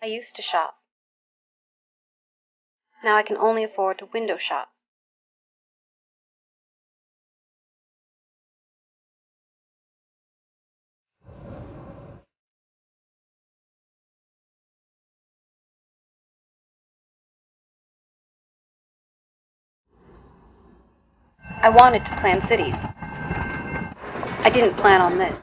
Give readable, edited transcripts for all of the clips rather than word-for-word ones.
used to shop. Now I can only afford to window shop. I wanted to plan cities. I didn't plan on this.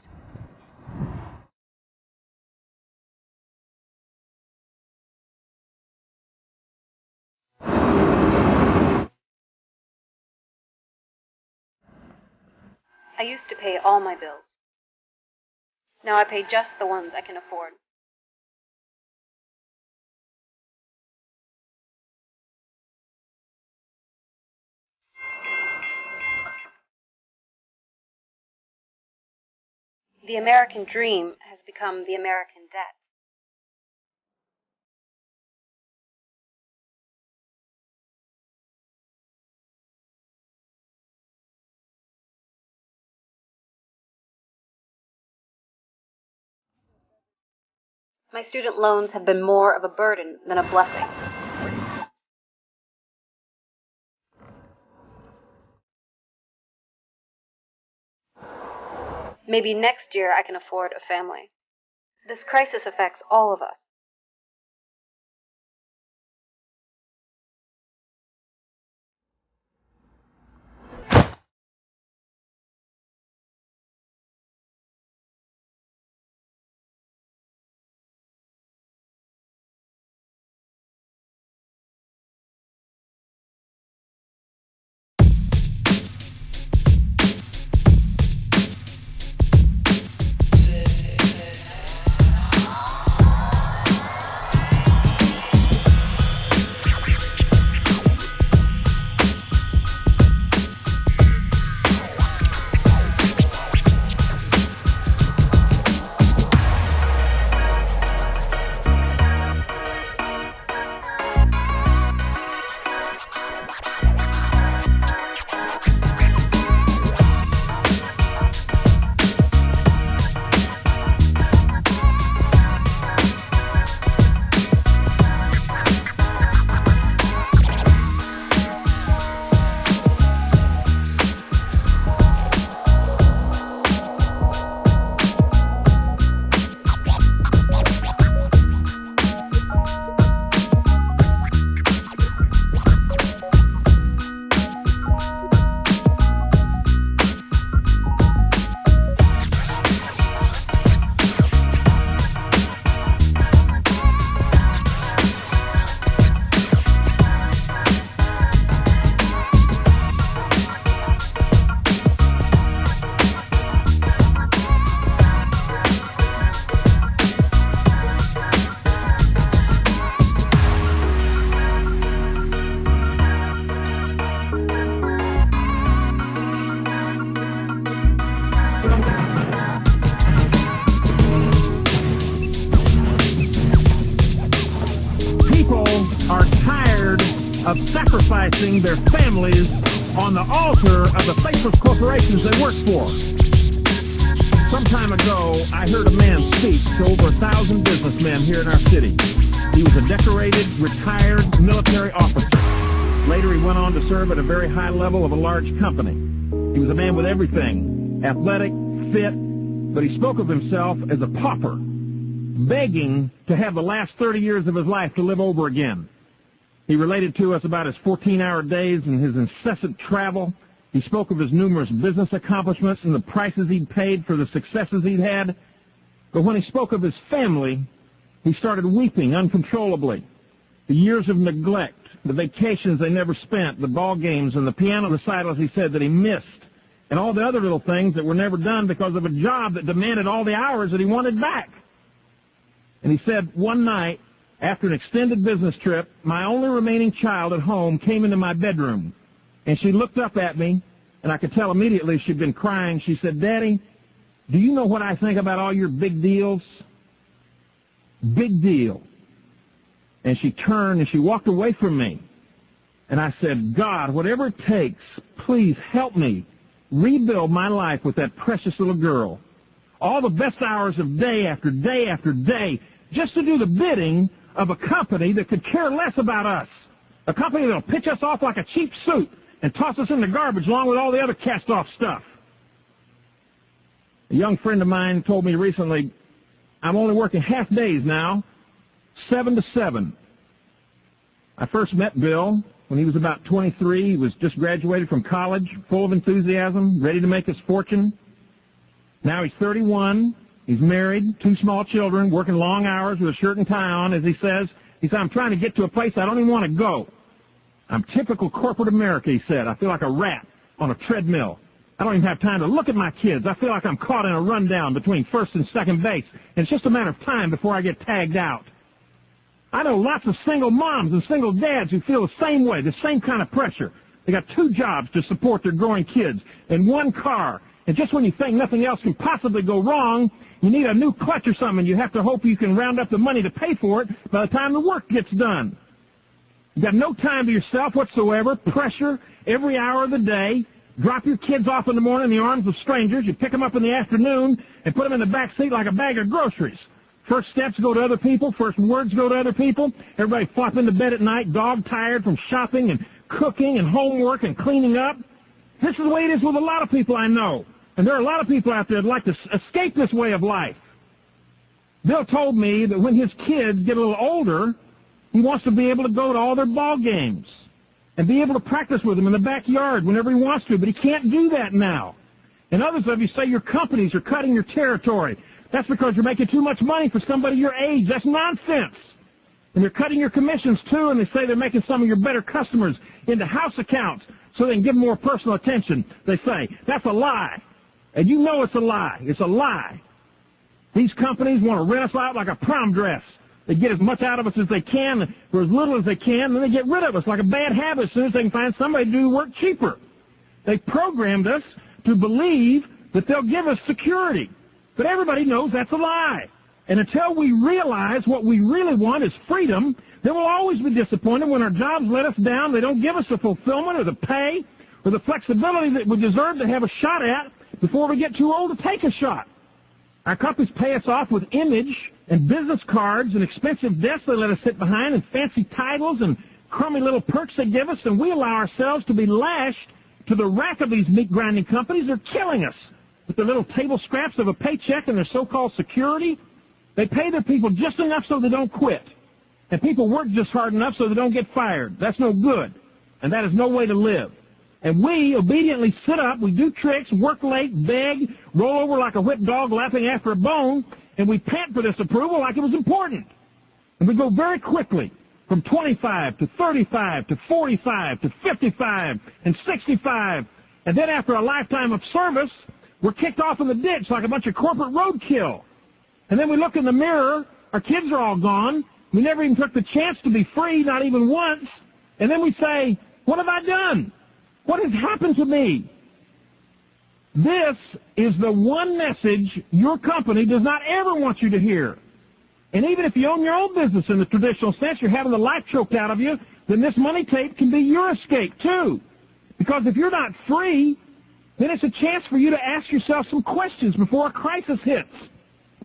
I used to pay all my bills. Now I pay just the ones I can afford. The American dream has become the American debt. My student loans have been more of a burden than a blessing. Maybe next year I can afford a family. This crisis affects all of us. People are tired of sacrificing their families on the altar of the faceless corporations they work for. Some time ago, I heard a man speak to over 1,000 businessmen here in our city. He was a decorated, retired military officer. Later, he went on to serve at a very high level of a large company. He was a man with everything, athletic, fit, but he spoke of himself as a pauper, begging to have the last 30 years of his life to live over again. He related to us about his 14-hour days and his incessant travel. He spoke of his numerous business accomplishments and the prices he'd paid for the successes he'd had. But when he spoke of his family, he started weeping uncontrollably. The years of neglect, the vacations they never spent, the ball games and the piano recitals he said that he missed, and all the other little things that were never done because of a job that demanded all the hours that he wanted back. And he said, one night, after an extended business trip, my only remaining child at home came into my bedroom. And she looked up at me, and I could tell immediately she'd been crying. She said, "Daddy, do you know what I think about all your big deals?" Big deal. And she turned and she walked away from me. And I said, "God, whatever it takes, please help me rebuild my life with that precious little girl. All the best hours of day after day after day, just to do the bidding of a company that could care less about us, a company that will pitch us off like a cheap suit and toss us in the garbage along with all the other cast-off stuff. A young friend of mine told me recently, I'm only working half days now, 7 to 7. I first met Bill when he was about 23. He was just graduated from college, full of enthusiasm, ready to make his fortune. Now he's 31. He's married, 2 small children, working long hours with a shirt and tie on, as he says. He said, I'm trying to get to a place I don't even want to go. I'm typical corporate America, he said. I feel like a rat on a treadmill. I don't even have time to look at my kids. I feel like I'm caught in a rundown between first and second base. And it's just a matter of time before I get tagged out. I know lots of single moms and single dads who feel the same way, the same kind of pressure. They got 2 jobs to support their growing kids and 1 car. And just when you think nothing else can possibly go wrong, you need a new clutch or something. You have to hope you can round up the money to pay for it by the time the work gets done. You got no time to yourself whatsoever, pressure every hour of the day. Drop your kids off in the morning in the arms of strangers. You pick them up in the afternoon and put them in the back seat like a bag of groceries. First steps go to other people. First words go to other people. Everybody flop into bed at night, dog-tired from shopping and cooking and homework and cleaning up. This is the way it is with a lot of people I know. And there are a lot of people out there that like to escape this way of life. Bill told me that when his kids get a little older, he wants to be able to go to all their ball games and be able to practice with them in the backyard whenever he wants to, but he can't do that now. And others of you say your companies are cutting your territory. That's because you're making too much money for somebody your age. That's nonsense. And they're cutting your commissions, too, and they say they're making some of your better customers into house accounts so they can give them more personal attention. They say, that's a lie. And you know it's a lie. It's a lie. These companies want to rent us out like a prom dress. They get as much out of us as they can for as little as they can, and then they get rid of us like a bad habit as soon as they can find somebody to do work cheaper. They programmed us to believe that they'll give us security. But everybody knows that's a lie. And until we realize what we really want is freedom, then we'll always be disappointed when our jobs let us down. They don't give us the fulfillment or the pay or the flexibility that we deserve to have a shot at before we get too old to take a shot. Our companies pay us off with image and business cards and expensive desks they let us sit behind and fancy titles and crummy little perks they give us, and we allow ourselves to be lashed to the rack of these meat-grinding companies. They're killing us with their little table scraps of a paycheck and their so-called security. They pay their people just enough so they don't quit. And people work just hard enough so they don't get fired. That's no good. And that is no way to live. And we obediently sit up, we do tricks, work late, beg, roll over like a whipped dog lapping after a bone, and we pant for this approval like it was important. And we go very quickly from 25 to 35 to 45 to 55 and 65. And then after a lifetime of service, we're kicked off in the ditch like a bunch of corporate roadkill. And then we look in the mirror, our kids are all gone, we never even took the chance to be free, not even once. And then we say, what have I done? What has happened to me? This is the one message your company does not ever want you to hear. And even if you own your own business in the traditional sense, you're having the life choked out of you, then this money tape can be your escape too. Because if you're not free, then it's a chance for you to ask yourself some questions before a crisis hits.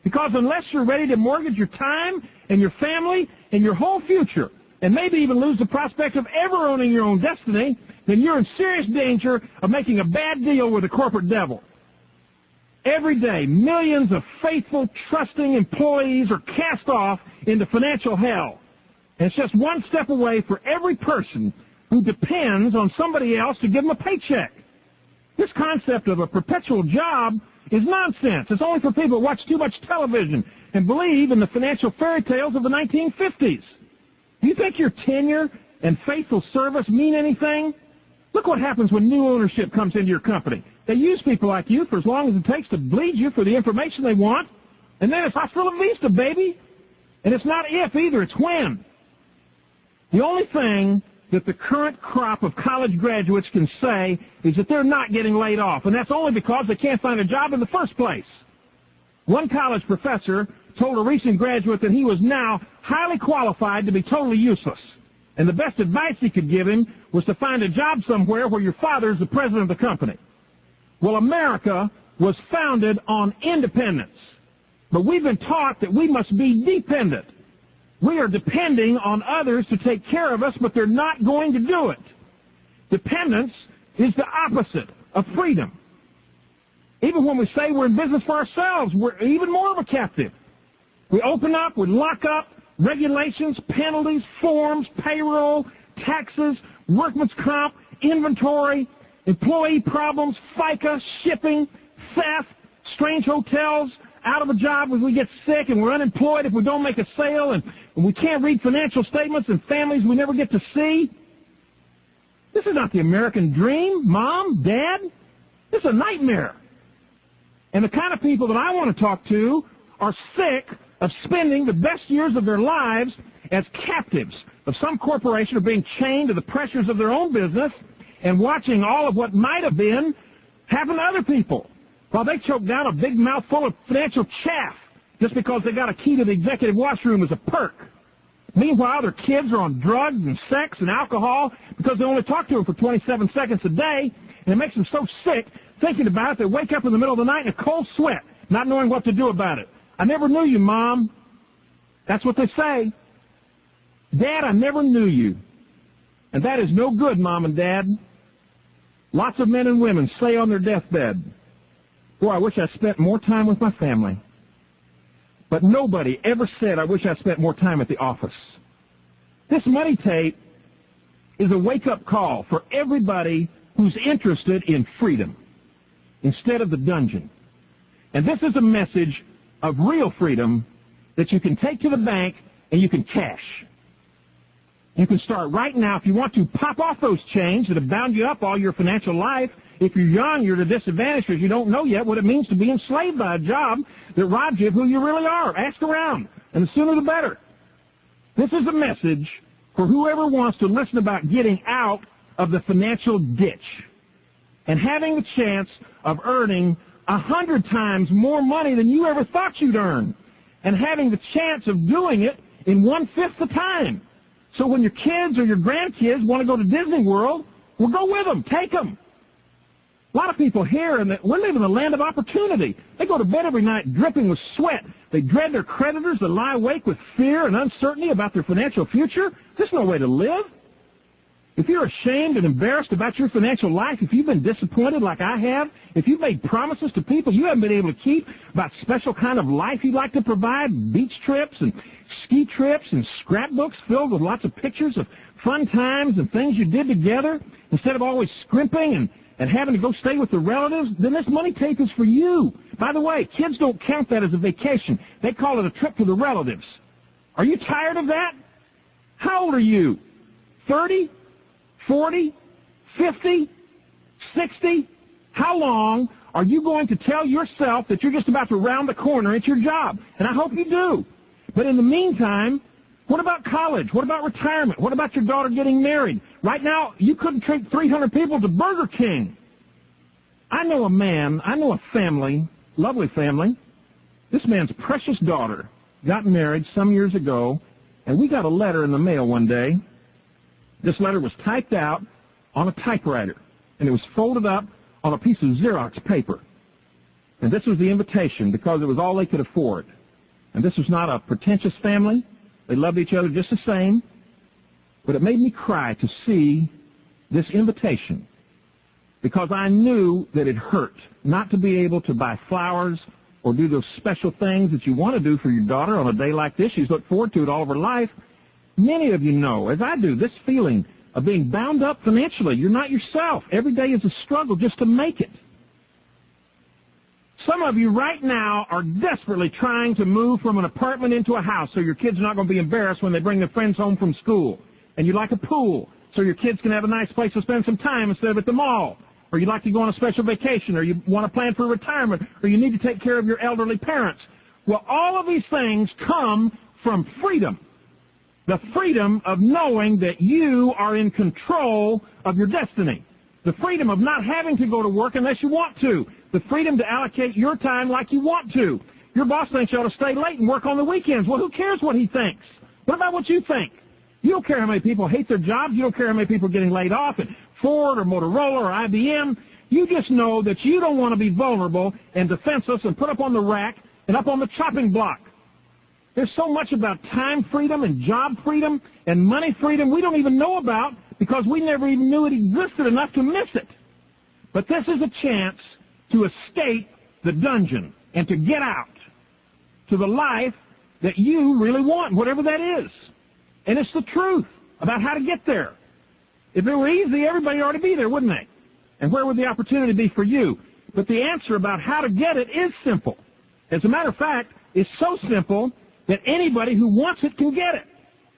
Because unless you're ready to mortgage your time and your family and your whole future, and maybe even lose the prospect of ever owning your own destiny, then you're in serious danger of making a bad deal with the corporate devil. Every day, millions of faithful, trusting employees are cast off into financial hell. And it's just one step away for every person who depends on somebody else to give them a paycheck. This concept of a perpetual job is nonsense. It's only for people who watch too much television and believe in the financial fairy tales of the 1950s. Do you think your tenure and faithful service mean anything? Look what happens when new ownership comes into your company. They use people like you for as long as it takes to bleed you for the information they want, and then it's hasta la vista, baby. And it's not if either, it's when. The only thing that the current crop of college graduates can say is that they're not getting laid off, and that's only because they can't find a job in the first place. One college professor told a recent graduate that he was now highly qualified to be totally useless, and the best advice he could give him was to find a job somewhere where your father is the president of the company. Well, America was founded on independence, but we've been taught that we must be dependent. We are depending on others to take care of us, but they're not going to do it. Dependence is the opposite of freedom. Even when we say we're in business for ourselves, we're even more of a captive. We open up, we lock up, regulations, penalties, forms, payroll, taxes, workman's comp, inventory, employee problems, FICA, shipping, theft, strange hotels, out of a job when we get sick, and we're unemployed if we don't make a sale, and we can't read financial statements, and families we never get to see. This is not the American dream, Mom, Dad. This is a nightmare. And the kind of people that I want to talk to are sick of spending the best years of their lives as captives of some corporation, or being chained to the pressures of their own business and watching all of what might have been happen to other people while they choke down a big mouthful of financial chaff just because they got a key to the executive washroom as a perk. Meanwhile, their kids are on drugs and sex and alcohol because they only talk to them for 27 seconds a day, and it makes them so sick thinking about it, they wake up in the middle of the night in a cold sweat, not knowing what to do about it. I never knew you, Mom. That's what they say. Dad, I never knew you. And that is no good, Mom and Dad. Lots of men and women say on their deathbed, boy, I wish I spent more time with my family. But nobody ever said, I wish I spent more time at the office. This money tape is a wake-up call for everybody who's interested in freedom instead of the dungeon. And this is a message of real freedom that you can take to the bank and you can cash. You can start right now, if you want to, pop off those chains that have bound you up all your financial life. If you're young, you're at a disadvantage because you don't know yet what it means to be enslaved by a job that robs you of who you really are. Ask around, and the sooner the better. This is a message for whoever wants to listen about getting out of the financial ditch and having the chance of earning 100 times more money than you ever thought you'd earn, and having the chance of doing it in 1/5 the time. So when your kids or your grandkids want to go to Disney World, well, go with them. Take them. A lot of people here, and we're living in a land of opportunity. They go to bed every night dripping with sweat. They dread their creditors. They lie awake with fear and uncertainty about their financial future. There's no way to live. If you're ashamed and embarrassed about your financial life, if you've been disappointed like I have, if you've made promises to people you haven't been able to keep about special kind of life you'd like to provide, beach trips and ski trips and scrapbooks filled with lots of pictures of fun times and things you did together, instead of always scrimping and having to go stay with the relatives, then this money tape is for you. By the way, kids don't count that as a vacation. They call it a trip to the relatives. Are you tired of that? How old are you? 30? 40? 50? 60? How long are you going to tell yourself that you're just about to round the corner at your job? And I hope you do. But in the meantime, what about college? What about retirement? What about your daughter getting married? Right now, you couldn't treat 300 people to Burger King. I know a family, lovely family. This man's precious daughter got married some years ago, and we got a letter in the mail one day. This letter was typed out on a typewriter, and it was folded up on a piece of Xerox paper. And this was the invitation because it was all they could afford. And this was not a pretentious family. They loved each other just the same. But it made me cry to see this invitation because I knew that it hurt not to be able to buy flowers or do those special things that you want to do for your daughter on a day like this. She's looked forward to it all of her life. Many of you know, as I do, this feeling of being bound up financially. You're not yourself. Every day is a struggle just to make it. Some of you right now are desperately trying to move from an apartment into a house so your kids are not going to be embarrassed when they bring their friends home from school. And you'd like a pool so your kids can have a nice place to spend some time instead of at the mall. Or you'd like to go on a special vacation, or you want to plan for retirement, or you need to take care of your elderly parents. Well, all of these things come from freedom. The freedom of knowing that you are in control of your destiny. The freedom of not having to go to work unless you want to. The freedom to allocate your time like you want to. Your boss thinks you ought to stay late and work on the weekends. Well, who cares what he thinks? What about what you think? You don't care how many people hate their jobs. You don't care how many people are getting laid off at Ford or Motorola or IBM. You just know that you don't want to be vulnerable and defenseless and put up on the rack and up on the chopping block. There's so much about time freedom and job freedom and money freedom we don't even know about because we never even knew it existed enough to miss it. But this is a chance to escape the dungeon and to get out to the life that you really want, whatever that is. And it's the truth about how to get there. If it were easy, everybody ought to be there, wouldn't they? And where would the opportunity be for you? But the answer about how to get it is simple. As a matter of fact, it's so simple that anybody who wants it can get it.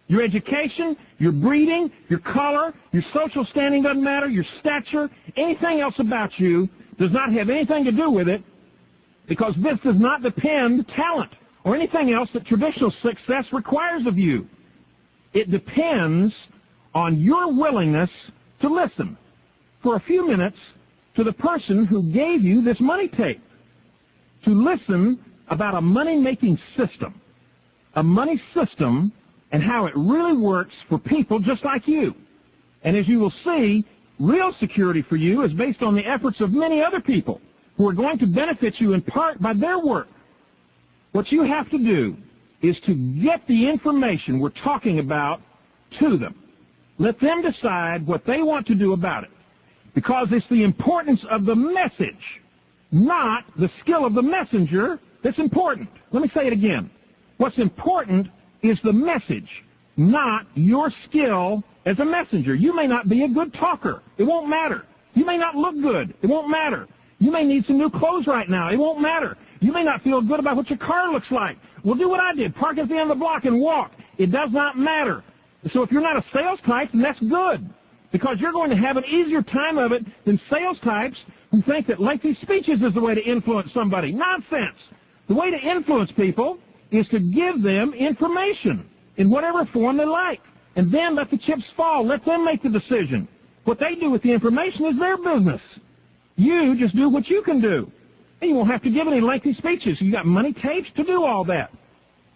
Your education, your breeding, your color, your social standing doesn't matter, your stature, anything else about you does not have anything to do with it, because this does not depend talent or anything else that traditional success requires of you. It depends on your willingness to listen for a few minutes to the person who gave you this money tape, to listen about a money-making system, a money system and how it really works for people just like you. And as you will see, real security for you is based on the efforts of many other people who are going to benefit you in part by their work. What you have to do is to get the information we're talking about to them. Let them decide what they want to do about it, because it's the importance of the message, not the skill of the messenger, that's important. Let me say it again. What's important is the message, not your skill as a messenger. You may not be a good talker. It won't matter. You may not look good. It won't matter. You may need some new clothes right now. It won't matter. You may not feel good about what your car looks like. Well, do what I did. Park at the end of the block and walk. It does not matter. So if you're not a sales type, then that's good, because you're going to have an easier time of it than sales types who think that lengthy speeches is the way to influence somebody. Nonsense. The way to influence people is to give them information in whatever form they like, and then let the chips fall. Let them make the decision. What they do with the information is their business. You just do what you can do. And you won't have to give any lengthy speeches. You got money tapes to do all that.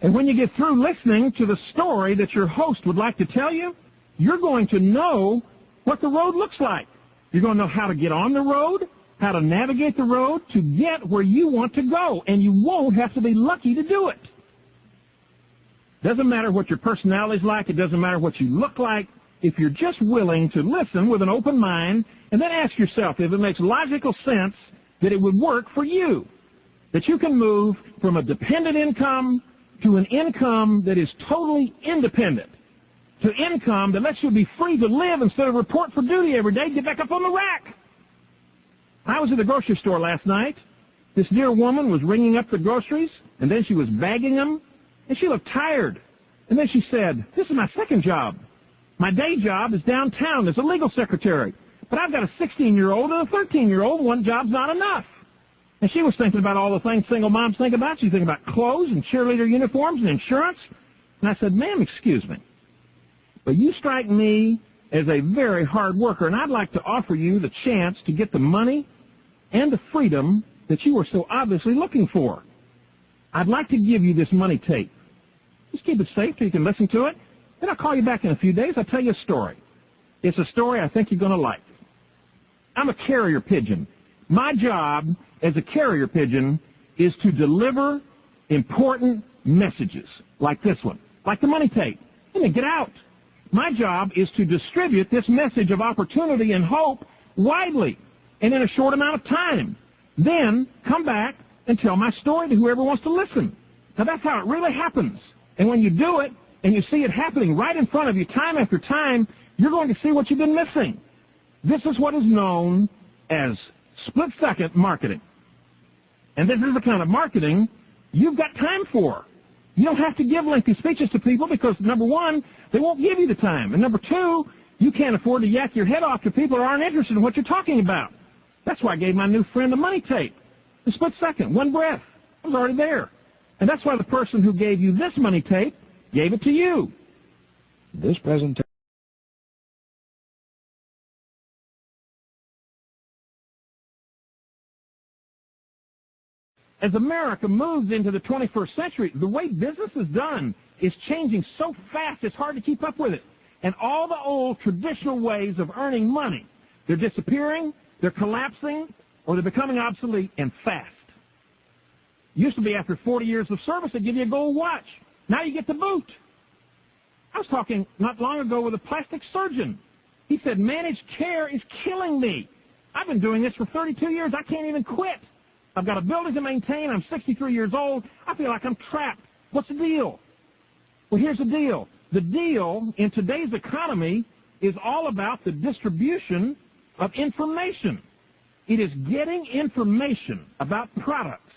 And when you get through listening to the story that your host would like to tell you, you're going to know what the road looks like. You're going to know how to get on the road, how to navigate the road to get where you want to go, and you won't have to be lucky to do it. Doesn't matter what your personality's like. It doesn't matter what you look like. If you're just willing to listen with an open mind and then ask yourself if it makes logical sense that it would work for you, that you can move from a dependent income to an income that is totally independent, to income that lets you be free to live instead of report for duty every day, get back up on the rack. I was at the grocery store last night. This dear woman was ringing up the groceries, and then she was bagging them, and she looked tired. And then she said, "This is my second job. My day job is downtown as a legal secretary, but I've got a 16-year-old and a 13-year-old. One job's not enough." And she was thinking about all the things single moms think about. She's thinking about clothes and cheerleader uniforms and insurance. And I said, "Ma'am, excuse me, but you strike me as a very hard worker, and I'd like to offer you the chance to get the money and the freedom that you are so obviously looking for. I'd like to give you this money tape. Just keep it safe till you can listen to it. Then I'll call you back in a few days. I'll tell you a story. It's a story I think you're going to like. I'm a carrier pigeon. My job as a carrier pigeon is to deliver important messages like this one, like the money tape, and then get out. My job is to distribute this message of opportunity and hope widely and in a short amount of time. Then come back and tell my story to whoever wants to listen. Now, that's how it really happens. And when you do it and you see it happening right in front of you time after time, you're going to see what you've been missing. This is what is known as split-second marketing. And this is the kind of marketing you've got time for. You don't have to give lengthy speeches to people because, number one, they won't give you the time. And number two, you can't afford to yak your head off to people who aren't interested in what you're talking about. That's why I gave my new friend a money tape. A split second, one breath. I was already there. And that's why the person who gave you this money tape gave it to you. This presentation. As America moves into the 21st century, the way business is done is changing so fast it's hard to keep up with it. And all the old traditional ways of earning money, they're disappearing, they're collapsing, or they're becoming obsolete and fast. Used to be after 40 years of service, they'd give you a gold watch. Now you get the boot. I was talking not long ago with a plastic surgeon. He said, managed care is killing me. I've been doing this for 32 years. I can't even quit. I've got a building to maintain. I'm 63 years old. I feel like I'm trapped. What's the deal? Well, here's the deal. The deal in today's economy is all about the distribution of information. It is getting information about products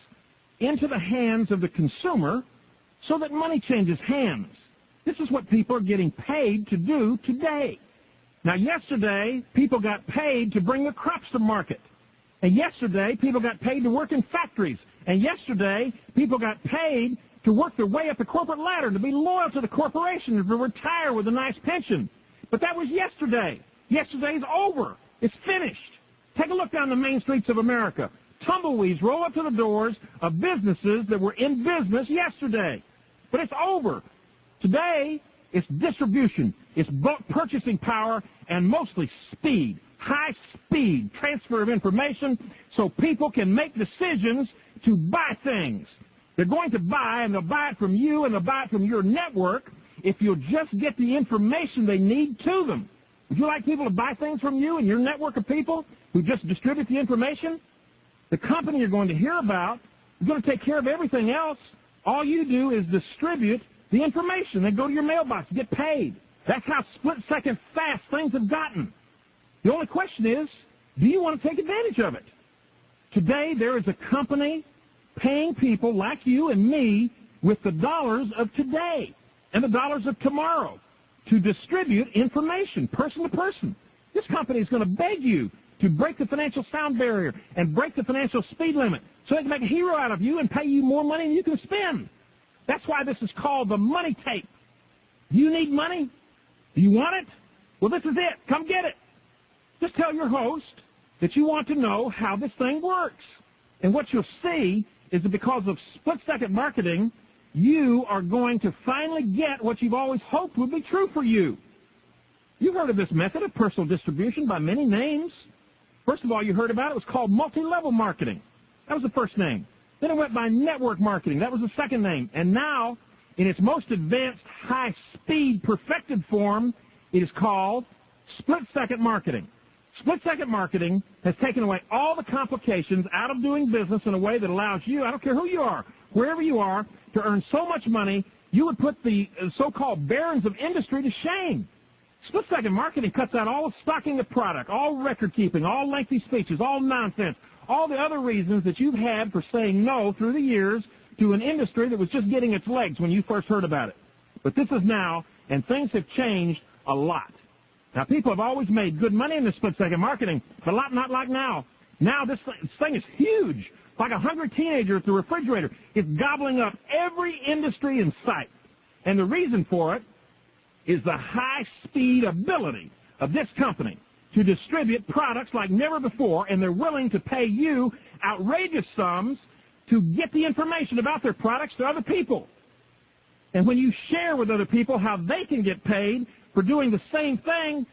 into the hands of the consumer so that money changes hands. This is what people are getting paid to do today. Now, yesterday, people got paid to bring their crops to market. And yesterday, people got paid to work in factories. And yesterday, people got paid to work their way up the corporate ladder, to be loyal to the corporation, to retire with a nice pension. But that was yesterday. Yesterday's over. It's finished. Take a look down the main streets of America. Tumbleweeds roll up to the doors of businesses that were in business yesterday. But it's over. Today, it's distribution, it's purchasing power, and mostly speed, high-speed transfer of information so people can make decisions to buy things. They're going to buy, and they'll buy it from you, and they'll buy it from your network if you'll just get the information they need to them. Would you like people to buy things from you and your network of people who just distribute the information? The company you're going to hear about is going to take care of everything else. All you do is distribute the information. They go to your mailbox, get paid. That's how split-second fast things have gotten. The only question is, do you want to take advantage of it? Today, there is a company paying people like you and me with the dollars of today and the dollars of tomorrow to distribute information, person to person. This company is going to beg you to break the financial sound barrier and break the financial speed limit so they can make a hero out of you and pay you more money than you can spend. That's why this is called the money tape. Do you need money? Do you want it? Well, this is it. Come get it. Just tell your host that you want to know how this thing works. And what you'll see is that because of split-second marketing, you are going to finally get what you've always hoped would be true for you. You've heard of this method of personal distribution by many names. First of all, you heard about it. It was called multi-level marketing. That was the first name. Then it went by network marketing. That was the second name. And now, in its most advanced, high-speed, perfected form, it is called split-second marketing. Split-second marketing has taken away all the complications out of doing business in a way that allows you, I don't care who you are, wherever you are, to earn so much money, you would put the so-called barons of industry to shame. Split-second marketing cuts out all stocking the product, all record-keeping, all lengthy speeches, all nonsense, all the other reasons that you've had for saying no through the years to an industry that was just getting its legs when you first heard about it. But this is now, and things have changed a lot. Now, people have always made good money in this split-second marketing, but not like now. Now this thing is huge, like a hungry teenager at the refrigerator. It's gobbling up every industry in sight. And the reason for it is the high-speed ability of this company to distribute products like never before, and they're willing to pay you outrageous sums to get the information about their products to other people. And when you share with other people how they can get paid for doing the same thing,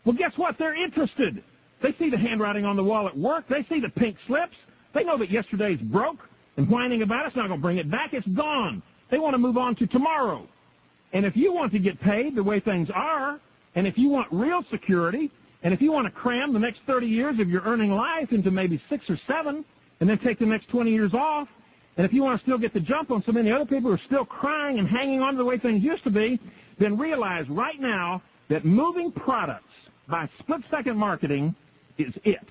well, guess what? They're interested. They see the handwriting on the wall at work. They see the pink slips. They know that yesterday's broke, and whining about it's not going to bring it back. It's gone. They want to move on to tomorrow. And if you want to get paid the way things are, and if you want real security, and if you want to cram the next 30 years of your earning life into maybe 6 or 7, and then take the next 20 years off, and if you want to still get the jump on so many other people who are still crying and hanging on to the way things used to be, then realize right now that moving products by split-second marketing is it.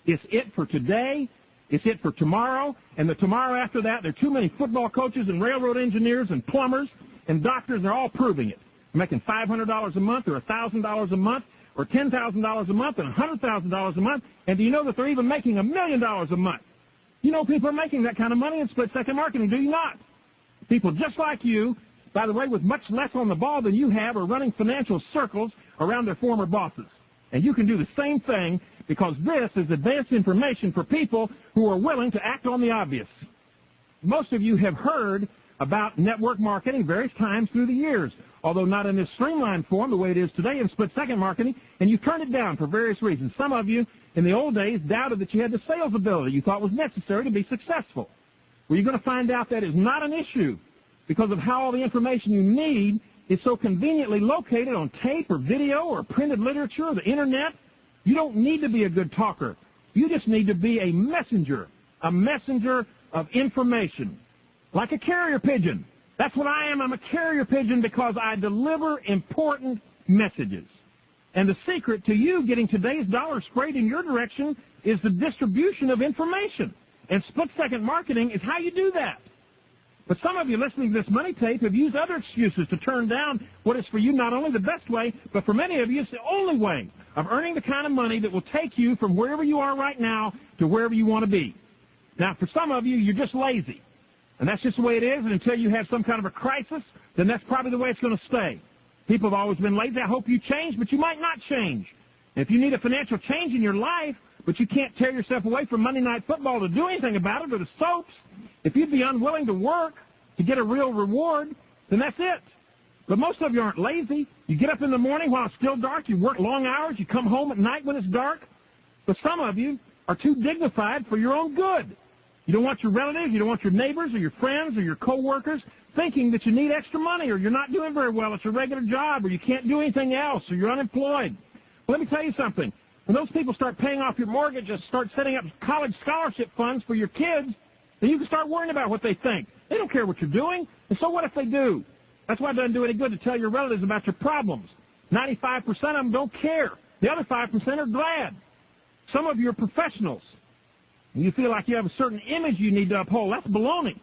It's it for today. It's it for tomorrow. And the tomorrow after that, there are too many football coaches and railroad engineers and plumbers and doctors, and they're all proving it. They're making $500 a month or $1,000 a month or $10,000 a month and $100,000 a month. And do you know that they're even making $1 million a month? You know people are making that kind of money in split-second marketing, do you not? People just like you, by the way, with much less on the ball than you have, are running financial circles around their former bosses. And you can do the same thing because this is advanced information for people who are willing to act on the obvious. Most of you have heard about network marketing various times through the years, although not in this streamlined form the way it is today in split-second marketing, and you've turned it down for various reasons. Some of you in the old days doubted that you had the sales ability you thought was necessary to be successful. Well, you're going to find out that is not an issue because of how all the information you need is so conveniently located on tape or video or printed literature or the internet. You don't need to be a good talker. You just need to be a messenger of information, like a carrier pigeon. That's what I am. I'm a carrier pigeon because I deliver important messages. And the secret to you getting today's dollar sprayed in your direction is the distribution of information. And split-second marketing is how you do that. But some of you listening to this money tape have used other excuses to turn down what is for you not only the best way, but for many of you it's the only way of earning the kind of money that will take you from wherever you are right now to wherever you want to be. Now, for some of you, you're just lazy. And that's just the way it is. And until you have some kind of a crisis, then that's probably the way it's going to stay. People have always been lazy. I hope you change, but you might not change. If you need a financial change in your life, but you can't tear yourself away from Monday Night Football to do anything about it or the soaps, if you'd be unwilling to work to get a real reward, then that's it. But most of you aren't lazy. You get up in the morning while it's still dark. You work long hours. You come home at night when it's dark. But some of you are too dignified for your own good. You don't want your relatives, you don't want your neighbors or your friends or your coworkers thinking that you need extra money or you're not doing very well at your regular job or you can't do anything else or you're unemployed. Well, let me tell you something. When those people start paying off your mortgage and start setting up college scholarship funds for your kids, then you can start worrying about what they think. They don't care what you're doing, and so what if they do? That's why it doesn't do any good to tell your relatives about your problems. 95% of them don't care. The other 5% are glad. Some of you are professionals. And you feel like you have a certain image you need to uphold. That's baloney.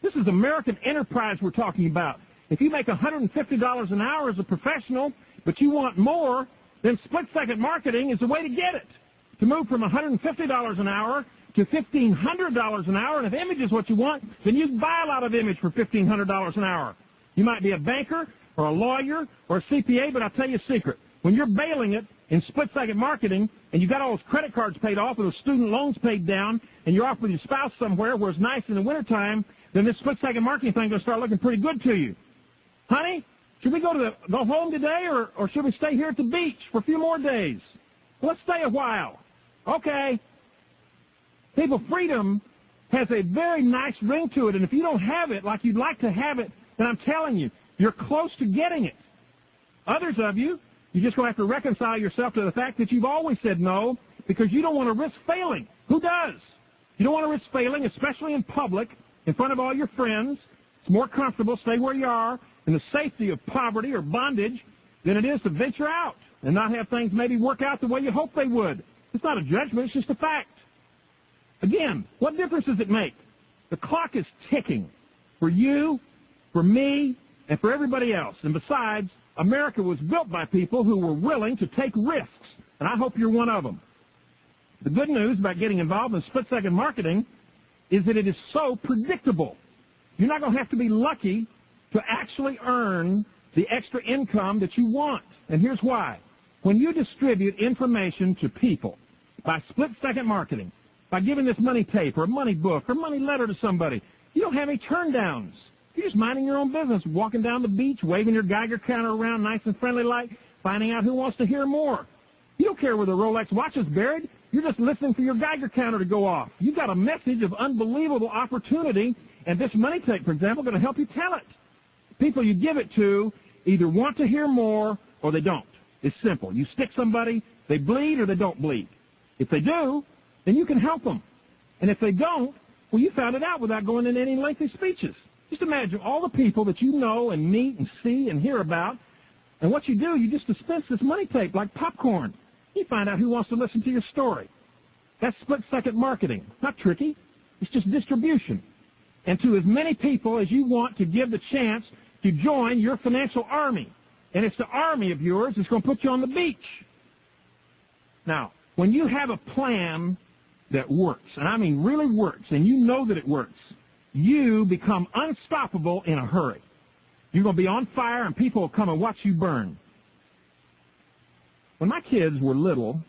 This is American enterprise we're talking about. If you make $150 an hour as a professional, but you want more, then split-second marketing is the way to get it. To move from $150 an hour to $1,500 an hour, and if image is what you want, then you can buy a lot of image for $1,500 an hour. You might be a banker or a lawyer or a CPA, but I'll tell you a secret. When you're bailing it in split-second marketing, and you got all those credit cards paid off and those student loans paid down, and you're off with your spouse somewhere where it's nice in the wintertime, then this split-second marketing thing is going to start looking pretty good to you. Honey, should we go home today, or should we stay here at the beach for a few more days? Let's stay a while. Okay. People, freedom has a very nice ring to it, and if you don't have it like you'd like to have it, then I'm telling you, you're close to getting it. Others of you, you're just going to have to reconcile yourself to the fact that you've always said no because you don't want to risk failing. Who does? You don't want to risk failing, especially in public, in front of all your friends. It's more comfortable, stay where you are, in the safety of poverty or bondage than it is to venture out and not have things maybe work out the way you hope they would. It's not a judgment, it's just a fact. Again, what difference does it make? The clock is ticking for you, for me, and for everybody else. And besides, America was built by people who were willing to take risks, and I hope you're one of them. The good news about getting involved in split-second marketing is that it is so predictable. You're not going to have to be lucky to actually earn the extra income that you want. And here's why. When you distribute information to people by split-second marketing, by giving this money tape or a money book or money letter to somebody, you don't have any turndowns. You're just minding your own business, walking down the beach, waving your Geiger counter around nice and friendly like, finding out who wants to hear more. You don't care where the Rolex watch is buried. You're just listening for your Geiger counter to go off. You've got a message of unbelievable opportunity, and this money tape, for example, is going to help you tell it. People you give it to either want to hear more or they don't. It's simple. You stick somebody, they bleed or they don't bleed. If they do, then you can help them. And if they don't, well, you found it out without going into any lengthy speeches. Just imagine all the people that you know and meet and see and hear about, and what you do, you just dispense this money tape like popcorn. You find out who wants to listen to your story. That's split-second marketing. Not tricky. It's just distribution. And to as many people as you want to give the chance to join your financial army. And it's the army of yours that's going to put you on the beach. Now, when you have a plan that works, and I mean really works, and you know that it works, you become unstoppable in a hurry. You're going to be on fire, and people will come and watch you burn. When my kids were little,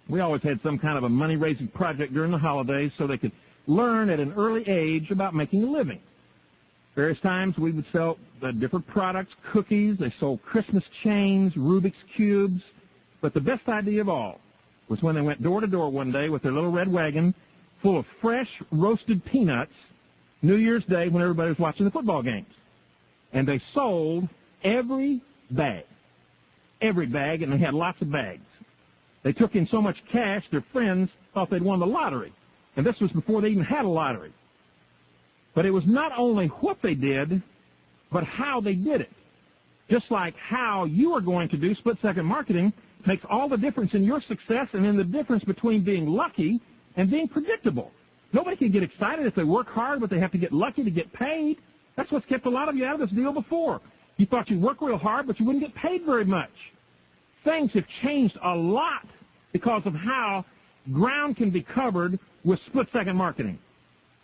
we always had some kind of a money-raising project during the holidays so they could learn at an early age about making a living. Various times we would sell different products, cookies. They sold Christmas chains, Rubik's Cubes. But the best idea of all was when they went door to door one day with their little red wagon full of fresh roasted peanuts New Year's Day when everybody was watching the football games. And they sold every bag, and they had lots of bags. They took in so much cash, their friends thought they'd won the lottery. And this was before they even had a lottery. But it was not only what they did, but how they did it. Just like how you are going to do split-second marketing makes all the difference in your success and in the difference between being lucky and being predictable. Nobody can get excited if they work hard, but they have to get lucky to get paid. That's what's kept a lot of you out of this deal before. You thought you'd work real hard, but you wouldn't get paid very much. Things have changed a lot because of how ground can be covered with split-second marketing.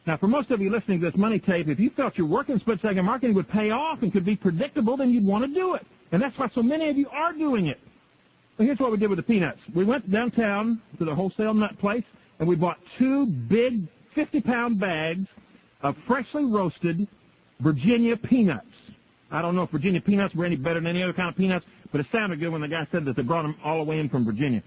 Now, for most of you listening to this money tape, if you felt your work in split-second marketing would pay off and could be predictable, then you'd want to do it. And that's why so many of you are doing it. Well, here's what we did with the peanuts. We went downtown to the wholesale nut place, and we bought 2 big 50-pound bags of freshly roasted Virginia peanuts. I don't know if Virginia peanuts were any better than any other kind of peanuts, but it sounded good when the guy said that they brought them all the way in from Virginia.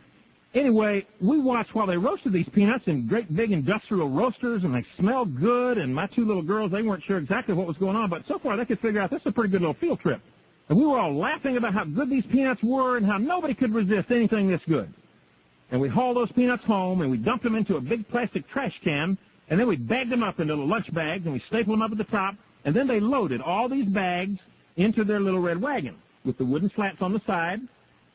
Anyway, we watched while they roasted these peanuts in great big industrial roasters, and they smelled good, and my 2 little girls, they weren't sure exactly what was going on, but so far they could figure out this is a pretty good little field trip. And we were all laughing about how good these peanuts were and how nobody could resist anything this good. And we hauled those peanuts home, and we dumped them into a big plastic trash can, and then we bagged them up into little lunch bags, and we stapled them up at the top, and then they loaded all these bags into their little red wagon with the wooden slats on the side,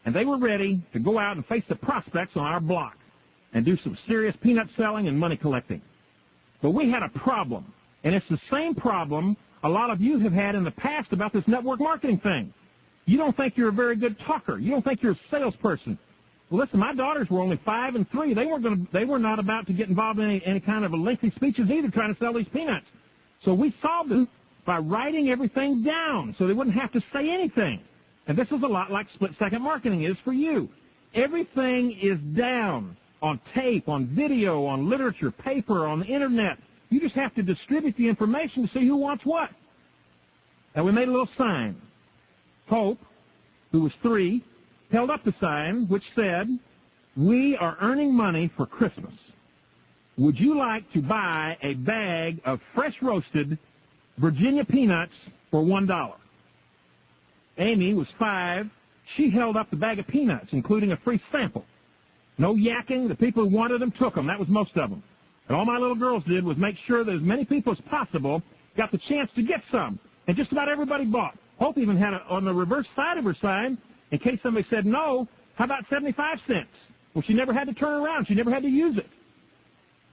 and they were ready to go out and face the prospects on our block and do some serious peanut selling and money collecting. But we had a problem, and it's the same problem a lot of you have had in the past about this network marketing thing. You don't think you're a very good talker. You don't think you're a salesperson. Well, listen, my daughters were only 5 and 3. They were not about to get involved in any kind of a lengthy speeches either trying to sell these peanuts. So we solved it by writing everything down so they wouldn't have to say anything. And this is a lot like split-second marketing is for you. Everything is down on tape, on video, on literature, paper, on the Internet. You just have to distribute the information to see who wants what. And we made a little sign. Hope, who was 3, held up the sign which said, "We are earning money for Christmas. Would you like to buy a bag of fresh roasted Virginia peanuts for $1? Amy was 5. She held up the bag of peanuts, including a free sample. No yakking. The people who wanted them took them. That was most of them. And all my little girls did was make sure that as many people as possible got the chance to get some. And just about everybody bought. Hope even had on the reverse side of her sign, in case somebody said no, how about 75 cents? Well, she never had to turn around. She never had to use it.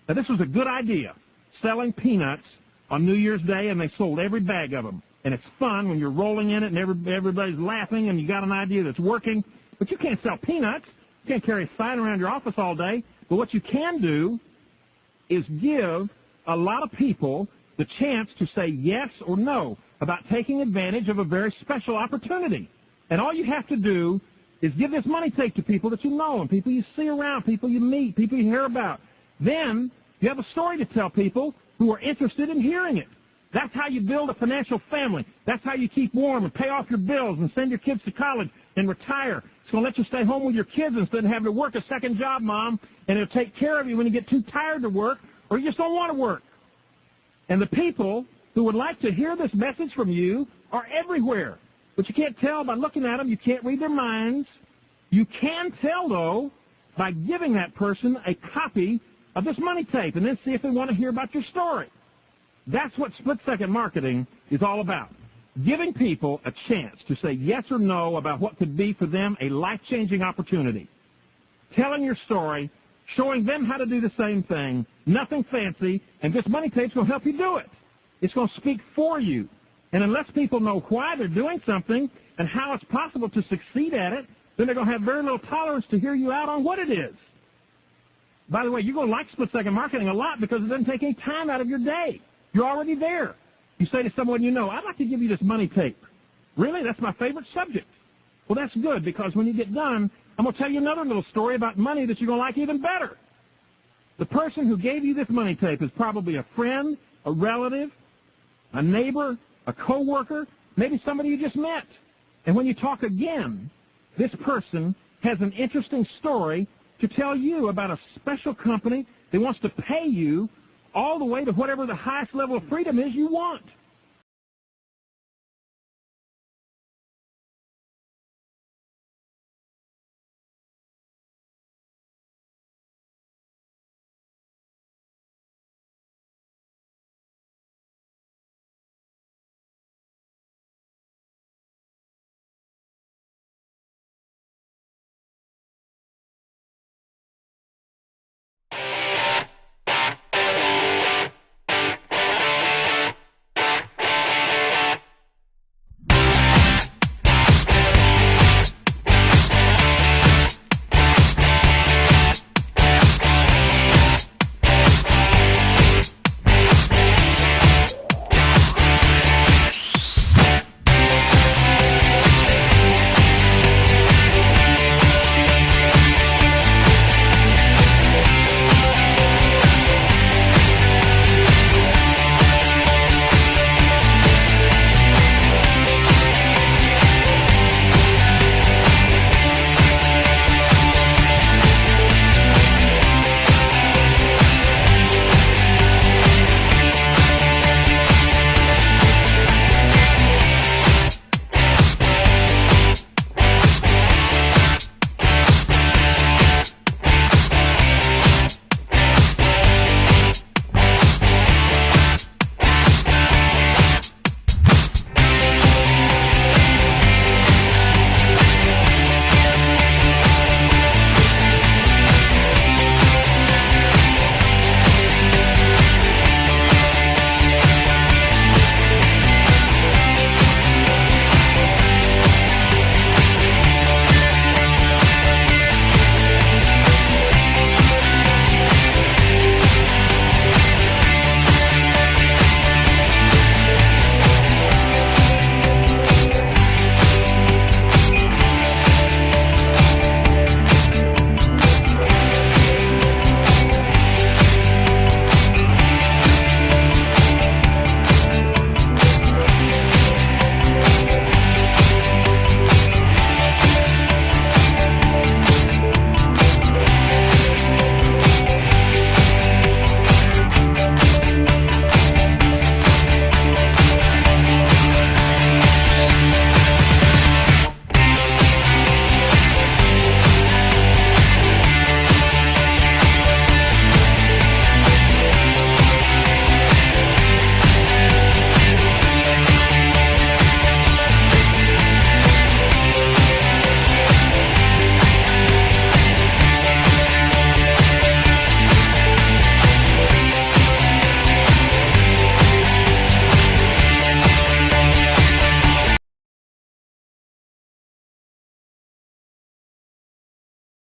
Now, this was a good idea, selling peanuts on New Year's Day, and they sold every bag of them. And it's fun when you're rolling in it and everybody's laughing and you got an idea that's working. But you can't sell peanuts. You can't carry a sign around your office all day. But what you can do is give a lot of people the chance to say yes or no about taking advantage of a very special opportunity. And all you have to do is give this money tape to people that you know and people you see around, people you meet, people you hear about. Then you have a story to tell people who are interested in hearing it. That's how you build a financial family. That's how you keep warm and pay off your bills and send your kids to college and retire. It's going to let you stay home with your kids instead of having to work a second job, Mom, and it'll take care of you when you get too tired to work or you just don't want to work. And the people who would like to hear this message from you are everywhere. But you can't tell by looking at them. You can't read their minds. You can tell, though, by giving that person a copy of this money tape and then see if they want to hear about your story. That's what split-second marketing is all about, giving people a chance to say yes or no about what could be for them a life-changing opportunity, telling your story, showing them how to do the same thing, nothing fancy, and this money tape's going to help you do it. It's going to speak for you. And unless people know why they're doing something and how it's possible to succeed at it, then they're going to have very little tolerance to hear you out on what it is. By the way, you're going to like split-second marketing a lot because it doesn't take any time out of your day. You're already there. You say to someone you know, I'd like to give you this money tape. Really? That's my favorite subject. Well, that's good because when you get done, I'm going to tell you another little story about money that you're going to like even better. The person who gave you this money tape is probably a friend, a relative, a neighbor, a coworker, maybe somebody you just met. And when you talk again, this person has an interesting story to tell you about a special company that wants to pay you all the way to whatever the highest level of freedom is you want.